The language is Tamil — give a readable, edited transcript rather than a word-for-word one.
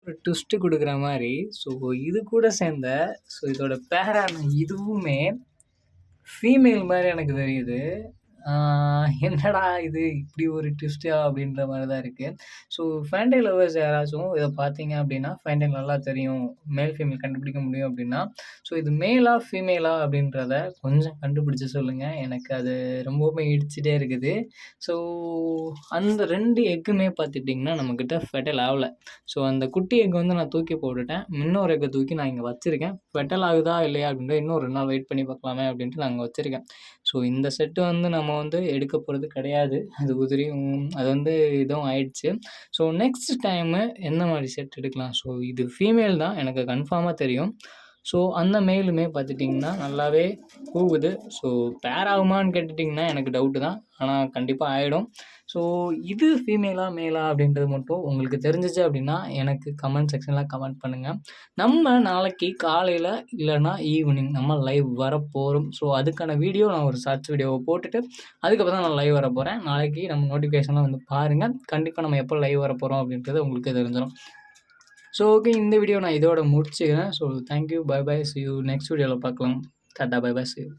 ஒரு ட்விஸ்ட் குடுக்குற மாரி, ஸோ இது கூட சேர்ந்த இதோட பேரான இதுவுமே ஃபீமேல் மாரி எனக்கு தெரியுது. ஆ என்னடா இது இப்படி ஒரு ட்விஸ்ட்டா அப்படின்ற மாரி தான் இருக்கு. ஸோ ஃபேண்டை லவ்வர்ஸ் யாராச்சும் இத பார்த்தீங்க அப்படின்னா, ஃபேண்டை நல்லா தெரியும். மேல், ஃபீமேல் கண்டுபிடிக்க முடியும் அப்படின்னா, இது மேலா, ஃபீமேலா அப்படின்றத கொஞ்சம் கண்டுபிடிச்சு சொல்லுங்க. எனக்கு அது ரொம்பவுமே இடிச்சுட்டே இருக்குது. ஸோ அந்த 2 எக்குமே பார்த்துக்கிட்டிங்கன்னா, நம்மகிட்ட ஃபெர்டைல் ஆவல. அந்த குட்டி எக் வந்து நான் தூக்கி போட்டுட்டேன். இன்னொரு எக்க தூக்கி நான் இங்க வச்சிருக்கேன். ஃபெர்டைல் ஆகுதா இல்லையா அப்படின்றத இன்னும் 2 நாள் வெயிட் பண்ணி பார்க்கலாமே அப்படின்ட்டு நான் அங்க வச்சிருக்கேன். இந்த செட் வந்து நம்ம வந்து எடுக்க போறது கிடையாது. அது உதிரியும் அது வந்து இதுவும் ஆயிடுச்சு. நெக்ஸ்ட் டைமு எந்த மாரி செட் எடுக்கலாம்? இது ஃபீமேல் தான் எனக்கு கன்ஃபார்மா தெரியும். அந்த மெயிலுமே பார்த்துட்டிங்கன்னா, நல்லாவே கூவுது. பேர் ஆகுமான்னு கேட்டுட்டிங்கன்னா, எனக்கு டவுட்டு தான். ஆனா கண்டிப்பா ஆயிடும். இது ஃபீமேலா, மேலா அப்படின்றது மட்டும் உங்களுக்கு தெரிஞ்சுச்சு அப்படின்னா, எனக்கு கமெண்ட் செக்ஷன்ல கமெண்ட் பண்ணுங்க. நம்ம நாளைக்கு காலையில இல்லன்னா ஈவினிங் நம்ம லைவ் வரப்போறோம். அதுக்கான வீடியோ நான் ஒரு ஷார்ட்ஸ் வீடியோவ போட்டுட்டு, அதுக்கப்புறம் தான் நான் லைவ் வரப்போறேன். நாளைக்கு நம்ம நோட்டிஃபிகேஷன்லாம் வந்து பாருங்க. கண்டிப்பா நம்ம எப்போ லைவ் வரப்போறோம் அப்படின்றது உங்களுக்கு தெரிஞ்சிரும். ஓகே, இந்த வீடியோ நான் இதோட முடிச்சுக்கிறேன். Thank you. Bye bye. See you next வீடியோல பார்க்கலாம். Tata. Bye bye. See you.